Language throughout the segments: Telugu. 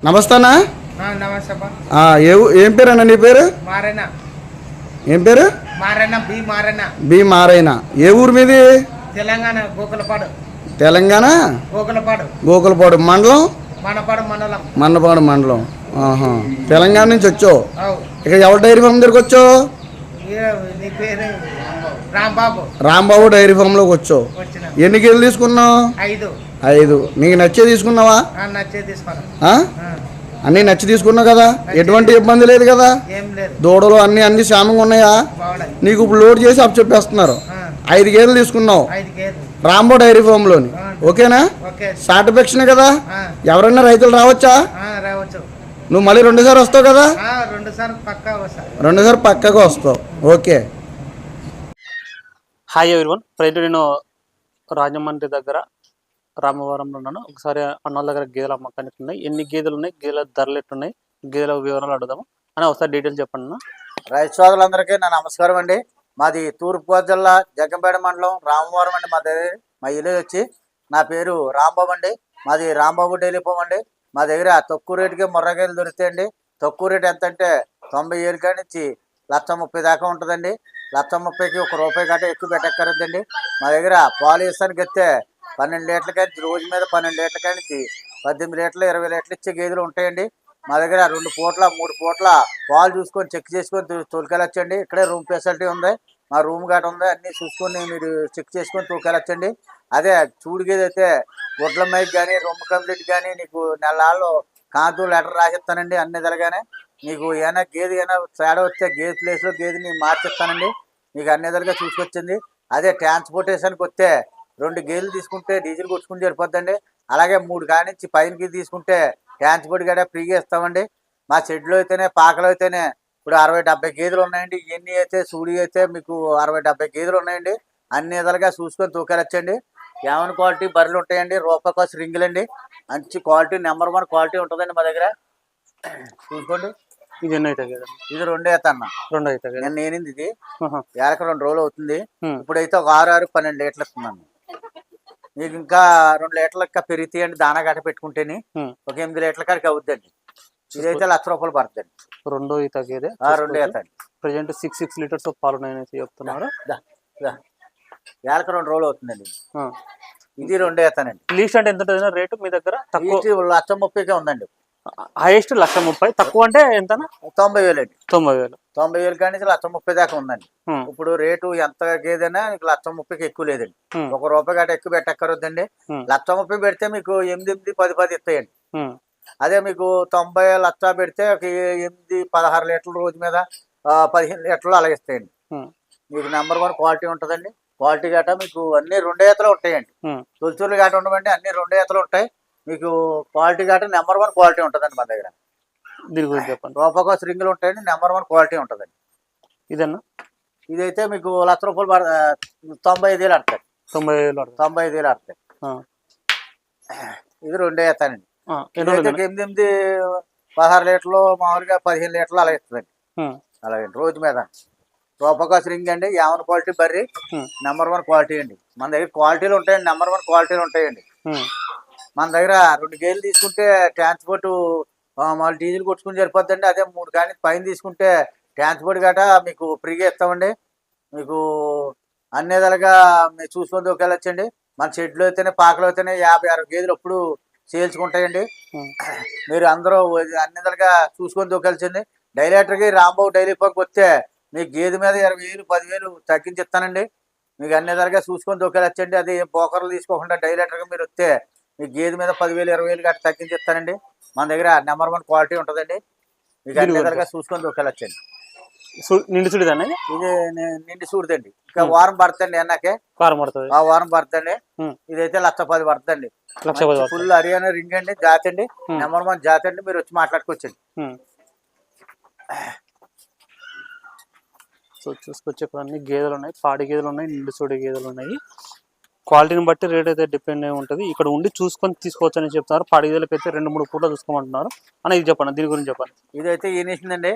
నమస్తేనా. నమస్తే ఏం పేరు అన్న నీ పేరు? మారేనా. ఏం పేరు? మారేనా బి మారైనా. ఏ ఊరు మీది? తెలంగాణ గోకులపాడు. తెలంగాణ గోకులపాడు మండలం మన్నపాడు మండలం. తెలంగాణ నుంచి వచ్చావు. ఇక ఎవరి డైరీ ఫామ్ దగ్గరికి వచ్చావు? రాంబాబు డైరీ ఫామ్ లోకి వచ్చావు. ఎన్ని గేదెలు తీసుకున్నావు? 5. నీకు నచ్చే తీసుకున్నావా? అన్నీ నచ్చి తీసుకున్నావు కదా? ఎటువంటి ఇబ్బంది లేదు కదా? దూడలు అన్ని క్షేమంగా ఉన్నాయా? నీకు ఇప్పుడు లోడ్ చేసి అప్ చెప్పేస్తున్నారు. 5 గేదెలు తీసుకున్నావు రాంబో డైరీ ఫామ్ లోని. ఓకేనా? సాటిస్ఫాక్షన్ కదా? ఎవరైనా రైతులు రావచ్చా? నువ్వు మళ్ళీ 2 సార్లు వస్తావు కదా? 2 సార్లు పక్కగా వస్తావు. ఓకే. Hi everyone. ప్రజెంట్ నేను రాజమండ్రి దగ్గర రామవరంలో ఉన్నాను. ఒకసారి అన్నోళ్ళ దగ్గర గేదెల అమ్మకానికి ఉన్నాయి. ఎన్ని గేదెలు ఉన్నాయి, గేదెల ధరలు ఎట్టున్నాయి, గేదెల వివరాలు అడుగుదాము అని ఒకసారి డీటెయిల్స్ చెప్పండి అన్న. రైతు సోదరులందరికీ నా నమస్కారం అండి. మాది తూర్పుగోదావరి జిల్లా జగ్గంపేట మండలం రామవరం అండి. మా విలేజ్ వచ్చి నా పేరు రాంబాబు అండి. మాది రాంబాబు డైరీ ఫామ్ అండి. మా దగ్గర తక్కువ రేటుకి ముర్రగేలు దొరుకుతాయండి. తక్కువ రేటు ఎంత అంటే 90,000 కాడి నుంచి 1,30,000 దాకా ఉంటుందండి. 1,30,000కి ₹1 గంట ఎక్కువ పెట్టక్కర్లేదండి. మా దగ్గర పాలు ఇస్తానికి వస్తే 12 లీటర్ల కానీ రోజు మీద 12 లీటర్ల కానీ 18 లీటర్లు 20 లీటర్లు ఇచ్చే గేదెలు ఉంటాయండి. మా దగ్గర 2 పూట్ల 3 పూట్ల పాలు చూసుకొని చెక్ చేసుకొని తోలుకెళ్ళొచ్చండి. ఇక్కడే రూమ్ ఫెసిలిటీ ఉంది. మా రూమ్ గట్ట ఉంది. అన్నీ చూసుకొని మీరు చెక్ చేసుకొని తోలుకెళ్ళొచ్చండి. అదే చూడు గేదె అయితే గుడ్ల మైక్ కానీ రొమ్ము కంప్లీట్ కానీ నీకు నెలల్లో కాంతు లెటర్ రాసిస్తానండి. అన్ని విధాలుగానే నీకు ఏమైనా గేదె ఏమైనా తేడా వస్తే గేదె ప్లేస్లో గేదెని మార్చిస్తానండి. మీకు అన్ని విధాలుగా చూసుకొచ్చింది. అదే ట్రాన్స్పోర్టేషన్కి వస్తే 2 గేదెలు తీసుకుంటే డీజిల్ కొట్టుకుని సరిపోద్దండి. అలాగే 3 కాడి నుంచి పైనకి తీసుకుంటే ట్రాన్స్పోర్ట్ గట్రా ఫ్రీగా ఇస్తామండి. మా షెడ్లో అయితేనే పాకలో అయితేనే ఇప్పుడు 60-70 గేదెలు ఉన్నాయండి. ఇవన్నీ అయితే సూడి అయితే మీకు 60-70 గేదెలు ఉన్నాయండి. అన్ని విధాలుగా చూసుకొని తూకెళ్ళొచ్చండి. ఏమైనా క్వాలిటీ బర్రెలు ఉంటాయండి. రూపాయి రింగులు అండి. మంచి క్వాలిటీ నెంబర్ 1 క్వాలిటీ ఉంటుందండి మా దగ్గర. చూసుకోండి. ఇది ఎన్ని అవుతుంది? ఇది 2 అవుతా అన్న. 2 అవుతుంది. నేను నేనింది ఇది ఏళ్ళకి 2 రోజులు అవుతుంది. ఇప్పుడైతే ఒక 12 లీటర్లు ఇస్తున్నాను. మీకు ఇంకా 2 లీటర్లు ఇంకా పెరుగుతాయండి. దానా గట్ట పెట్టుకుంటేనే ఒక 8 లీటర్ల కాడికి అవుద్దండి. ఇదైతే ₹1,00,000 పడుతుంది. 2 అవుతుంది. 2 అవుతాయి. ప్రజెంట్ 6 లీటర్స్ పాలు ఉన్నాయని చెప్తున్నారు. ఏళ్ళకి 2 రోజులు అవుతుందండి. ఇది 2 అవుతానండి. లీస్ట్ అంటే ఎంత ఉంటుంది రేటు మీ దగ్గర? తక్కువ 1,30,000 ఉందండి. హైయెస్ట్ 1,30,000. తక్కువ అంటే ఎంత? 90,000 అండి. 90,000 కానీ 1,30,000 దాకా ఉందండి. ఇప్పుడు రేటు ఎంత గేదైనా మీకు 1,30,000కి ఎక్కువ లేదండి. ₹1 గంట ఎక్కువ పెట్టక్కర్వద్దండి. 1,30,000 పెడితే మీకు 8, 10 ఇస్తాయండి. అదే మీకు 90,00,000 పెడితే ఒక 8, 16 లీటర్లు రోజు మీద 15 లీటర్లు అలాగే ఇస్తాయండి. మీకు నెంబర్ 1 క్వాలిటీ ఉంటుందండి. క్వాలిటీ గట్రా మీకు అన్ని 2 ఈతలు ఉంటాయండి. తొలిచూర్లు గట్ట ఉండవండి. అన్ని 2 ఈతలు ఉంటాయి. మీకు క్వాలిటీ గట్రా నెంబర్ 1 క్వాలిటీ ఉంటుందండి మా దగ్గర. దీని గురించి చెప్పండి. రూపాయి రింగులు ఉంటాయండి. నెంబర్ 1 క్వాలిటీ ఉంటుందండి. ఇదన్నా ఇదైతే మీకు ₹1,00,000 95,000 ఆడతాయి. 95,000 ఆడతాయి. ఇది 2 ఈతానండి. 8, 16 లీటర్లు మామూలుగా 15 లీటర్లు అలా ఇస్తుందండి. అలాగే రోజు మీద రూపాయి రింగ్ అండి. యావన్ క్వాలిటీ బర్రీ నెంబర్ 1 క్వాలిటీ అండి. మన దగ్గర క్వాలిటీలు ఉంటాయండి. నెంబర్ 1 క్వాలిటీలు ఉంటాయండి. మన దగ్గర 2 గేదెలు తీసుకుంటే ట్రాన్స్పోర్ట్ మళ్ళీ డీజిల్ కొట్టుకుని సరిపోద్దండి. అదే 3 కానీ పైన తీసుకుంటే ట్రాన్స్పోర్ట్ గట్రా మీకు ఫ్రీగా ఇస్తామండి. మీకు అన్ని విధాలుగా మీరు చూసుకొని దొరికెళ్ళొచ్చండి. మన షెడ్లో అయితేనే పాకలో అయితేనే 50-60 గేదెలు ఎప్పుడు సేల్చుకుంటాయండి. మీరు అందరూ అన్ని విధాలుగా చూసుకొని దొరికెళ్ళచ్చండి. డైలీటర్కి రాంబాబు డైరీ ఫామ్కి వస్తే మీకు గేదె మీద 20,000, 10,000 తగ్గించి ఇస్తానండి. మీకు అన్ని విధాలుగా చూసుకొని దొరికెళ్ళొచ్చండి. అది బోకర్లు తీసుకోకుండా డైలీటర్గా మీరు వస్తే మీకు గేదె మీద 10,000, 20,000 గట్రా తగ్గించి ఇస్తానండి. మన దగ్గర నెంబర్ 1 క్వాలిటీ ఉంటుందండి. మీకు అన్ని విధాలుగా చూసుకొని దొరికెళ్ళొచ్చండి. నిండి సుడిదాన్ని ఇది నిండి చూడదండి. ఇంకా వారం పడుతుంది. అన్నాకే వారం పడుతుంది. ఇదైతే 1,10,000 పడుతుంది. ఫుల్ హర్యానా రింగ్ అండి. జాతి అండి. నెంబర్ 1 జాతి అండి. మీరు వచ్చి మాట్లాడుకోవచ్చండి. సో చూసుకొచ్చే అన్ని గేదెలు ఉన్నాయి. పాడి గేదెలు ఉన్నాయి, నిండు సూడి గేదెలు ఉన్నాయి. క్వాలిటీని బట్టి రేట్ అయితే డిపెండ్ అయి ఉంటుంది. ఇక్కడ ఉండి చూసుకొని తీసుకోవచ్చు అని చెప్తున్నారు. పాడి గేదెలకు అయితే 2-3 పూటలు చూసుకోమంటున్నారు అని. ఇది చెప్పండి, దీని గురించి చెప్పండి. ఇదైతే ఈనేసిందండి.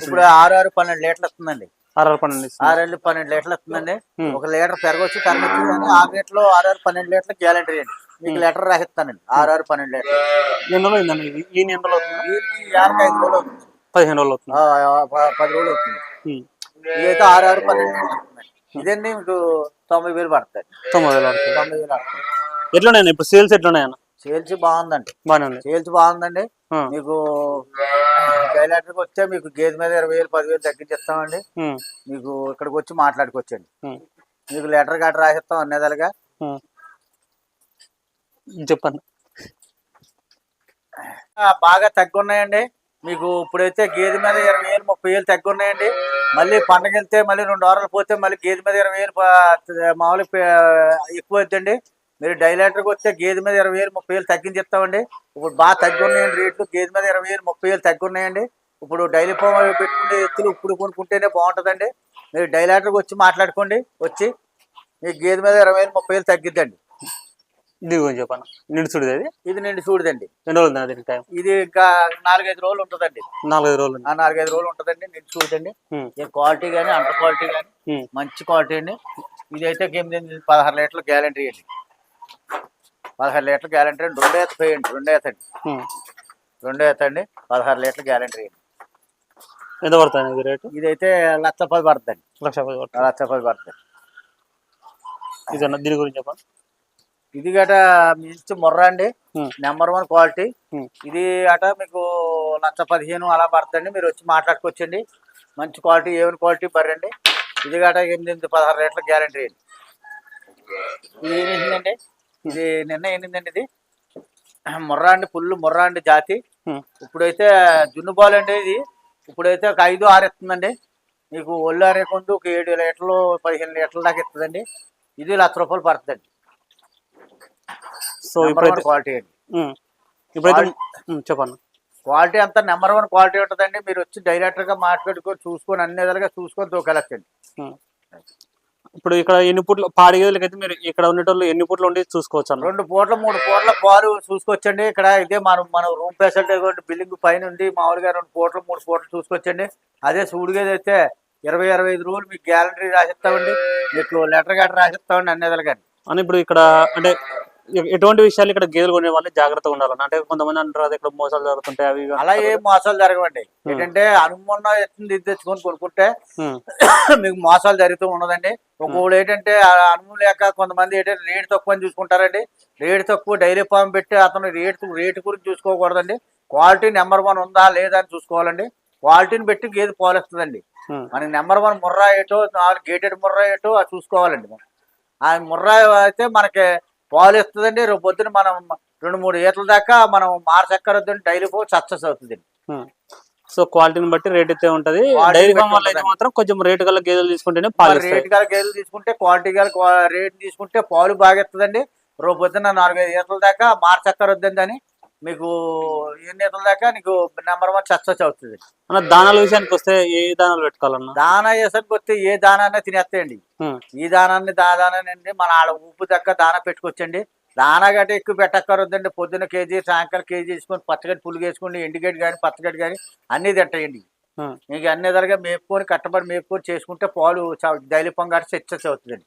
ఇప్పుడు 6-12 లీటర్లు వస్తుందండి. 6-12 లీటర్లు వస్తుందండి. 1 లీటర్ పెరగొచ్చు తరగచ్చు. కానీ 6 లీటర్లు 6-12 లీటర్లు గ్యారంటీ అండి. మీకు లెటర్ రాసిస్తానండి 6 లీటర్లు ఎన్ని రోజులు అయిందండి ఇది? ఈ ఎన్ని రోజులు అవుతుంది? వీరికి 55 రోజులు అవుతుంది 15 రోజులు అవుతుంది. 10 రోజులు అవుతుంది. ఉమ్. ఇదైతే 6 లీటర్లు వస్తుందండి. ఇదండి మీకు 90,000 పడుతుంది. 90,000 అవుతుంది. 90,000 పడుతుంది. ఎట్లున్నాయి ఇప్పుడు సేల్స్ ఎట్లున్నాయన్న? సేల్స్ బాగుందండి. బాగానే ఉంది. సేల్స్ బాగుందండి. ఆ. మీకు డైలాటర్కి వస్తే మీకు గేదె మీద 20,000 10,000 తగ్గించిస్తామండి. ఉమ్. మీకు ఇక్కడికి వచ్చి మాట్లాడుకోవచ్చండి. ఉమ్. మీకు లెటర్ గట్రా రాసిస్తాం అన్నేదాలుగా. ఉమ్. చెప్పండి. బాగా తగ్గున్నాయండి. మీకు ఇప్పుడైతే గేదె మీద 20,000 30,000 తగ్గున్నాయండి. మళ్ళీ పండగ వెళ్తే మళ్ళీ 2 వారాలు పోతే మళ్ళీ గేదె మీద 20,000 మామూలు ఎక్కువ అవుతుందండి. మీరు డైలాటర్కి వస్తే గేదె మీద 20,000 30,000 తగ్గించిస్తామండి. ఇప్పుడు బాగా తగ్గున్నాయండి రేట్లు. గేదె మీద 20,000 30,000 తగ్గున్నాయండి. ఇప్పుడు డైలీ ఫామ్ పెట్టుకుంటే ఎత్తులు ఇప్పుడు కొనుక్కుంటేనే బాగుంటుందండి. మీరు డైలాటర్కి వచ్చి మాట్లాడుకోండి. వచ్చి మీకు గేదె మీద 20,000 30,000 తగ్గిద్దండి. దీని గురించి చెప్పండి. నిడుచుడిది అది ఇది నిండి చూడదండి. ఎన్ని రోజులు ఉంది దీనికి టైం? ఇది ఇంకా 4-5 రోజులు ఉంటుందండి. 4-5 రోజులు ఉంది. 4-5 రోజులు ఉంటుందండి. నిండి చూడండి. ఉమ్. ఏ క్వాలిటీ కానీ అండర్ క్వాలిటీ కానీ ఉమ్. మంచి క్వాలిటీ అండి. ఇదైతే 16 లీటర్లు గ్యారంటీ అండి. 16 లీటర్లు గ్యారంటీ అండి. 2 ఈత పోయండి. 2 ఈత అండి. ఉమ్. 2 ఈత అండి. 16 లీటర్లు గ్యారంటీ అండి. ఎంత పడుతుంది ఇది రేటు? ఇదైతే 1,10,000 పడుతుందండి. 1,10,000 పడుతుంది. 1,10,000 పడుతుంది. ఇదన్న దీని గురించి చెప్పండి. ఇది గట మించి మొర్రా అండి. ఉమ్. Number 1 quality. ఉమ్. ఇది అట మీకు 1,15,000 అలా పడుతుందండి. మీరు వచ్చి మాట్లాడుకోవచ్చండి. మంచి క్వాలిటీ ఏమైనా క్వాలిటీ బర్రండి. ఇది గట 8-16 లీటర్ల గ్యారంటీ అండి. ఇది ఏం వేసిందండి? ఇది నిన్న ఏంటండి? ఇది మొర్రా అండి. ఫుల్ మొర్రా అండి జాతి. ఉమ్. ఇప్పుడైతే జున్ను బాల్ అండి. ఇది ఇప్పుడైతే ఒక 5-6 ఇస్తుందండి. మీకు ఒళ్ళు అరేకొందు ఒక 7 లీటర్లు 15 లీటర్ల దాకా ఇస్తుందండి. ఇది 1,00,000 రూపాయలు పడుతుందండి. సో నెంబర్ 1 ఇప్పుడైతే క్వాలిటీ అండి. ఇప్పుడైతే చెప్పండి. క్వాలిటీ అంతా నెంబర్ 1 క్వాలిటీ ఉంటుందండి. మీరు వచ్చి డైరెక్టర్గా మాట్లాడుకొని చూసుకొని అన్ని విధాలుగా చూసుకొని తోకెళ్ళచ్చండి. ఇప్పుడు ఇక్కడ ఎన్ని పూట్లు పాడి గేదెలకి అయితే మీరు ఇక్కడ ఉండేటోళ్ళు ఎన్ని పూట్లు ఉండి చూసుకోవచ్చు అన్న? 2 పూట్ల 3 పూట్ల పాలు చూసుకోవచ్చండి. ఇక్కడ ఇదే మన రూమ్ ఫెసిలిటీ బిల్డింగ్ పైన ఉంది. మామూలుగా 2 పూట్ల 3 పూటలు చూసుకోవచ్చండి. అదే సూడిగేది అయితే 20-25 రోజులు మీకు గ్యారంటీ రాసిస్తామండి. మీకు లెటర్ గట్రా రాసిస్తామండి అన్ని విధాలుగా. అని ఇప్పుడు ఇక్కడ అంటే ఎటువంటి విషయాలు ఇక్కడ గేదెలు కొనే వాళ్ళు జాగ్రత్తగా ఉండాలన్న? అంటే కొంతమంది అంటారు అది ఇక్కడ మోసాలు జరుగుతుంటాయి అవి అలా ఏం మోసాలు జరగవండి. ఏంటంటే అనుమన్న ఎత్తుంది ఇది తెచ్చుకొని కొనుక్కుంటే మీకు మోసాలు జరుగుతూ ఉండదండి. ఒకళ్ళు ఏంటంటే అనుమతి లేక కొంతమంది ఏంటంటే రేటు తక్కువ అని చూసుకుంటారండి. రేటు తక్కువ డైరీ ఫామ్ పెట్టి అతను రేటు గురించి చూసుకోకూడదండి. క్వాలిటీ నెంబర్ 1 ఉందా లేదా అని చూసుకోవాలండి. క్వాలిటీని పెట్టి గేదె పాలిస్తుందండి. మనకి నెంబర్ 1 ముర్రా ఏటో 4 గేటెడ్ ముర్రా ఏటో అది చూసుకోవాలండి. ఆ ముర్రా అయితే మనకి పాలు ఇస్తుందండి. రేపు పొద్దున మనం 2-3 ఈతల దాకా మనం మారచక్కరొద్దండి. డైలీ ఫోర్ సక్సెస్ అవుతుందండి. సో క్వాలిటీని బట్టి రేట్ అయితే ఉంటది. డైరీ ఫామ్ వల్ల అయితే మాత్రం కొంచెం రేట్ గల గేదెలు తీసుకుంటేనే పాలు. రేట్ గల గేదెలు తీసుకుంటే క్వాలిటీ గల రేట్ తీసుకుంటే పాలు బాగా ఇస్తుందండి. రేపు పొద్దున 4-5 ఈతల దాకా మారచక్కరొద్దండి అని మీకు ఎన్ని ఈతల దాకా నీకు నెంబర్ 1 సక్సెస్ అవుతుంది. అన్న దానాల విషయానికి వస్తే ఏ దానాలు పెట్టుకోవాలన్నా? దానా వేసరికి వస్తే ఏ దానాన్ని తినేస్తాయండి. ఈ దానాన్ని దానానండి మన ఆడ ఉప్పు తగ్గ దానా పెట్టుకోవచ్చండి. దానా గట్ట ఎక్కువ పెట్టక్కరొద్దండి. పొద్దున్న కేజీ సాయంకాలం కేజీ వేసుకొని పచ్చగడ్డి పులుగు వేసుకోండి. ఎండుగడ్డి కానీ పచ్చగడ్డి కానీ అన్నీ తింటాయండి. మీకు అన్ని విధాలుగా మేపుకొని కట్టబడి మేపుకొని చేసుకుంటే పాలు డైలీ పొంగ సక్సెస్ అవుతుందండి.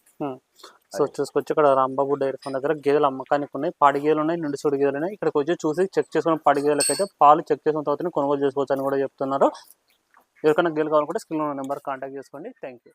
సో చూసుకొచ్చి ఇక్కడ రాంబాబు డైరీ ఫామ్ దగ్గర గేదెలు అమ్మకానికి ఉన్నాయి. పాడి గేదెలు ఉన్నాయి, నిండు సూడి గేదెలు ఉన్నాయి. ఇక్కడికి వచ్చి చూసి చెక్ చేసుకున్న పాడి గేదెలకు అయితే పాలు చెక్ చేసుకున్న తర్వాత కొనుగోలు చేసుకోవచ్చు అని కూడా చెప్తున్నారు. ఎవరికైనా గేదెలు కావాలనుకుంటే స్క్రీన్ నెంబర్ కాంటాక్ట్ చేసుకోండి. Thank you.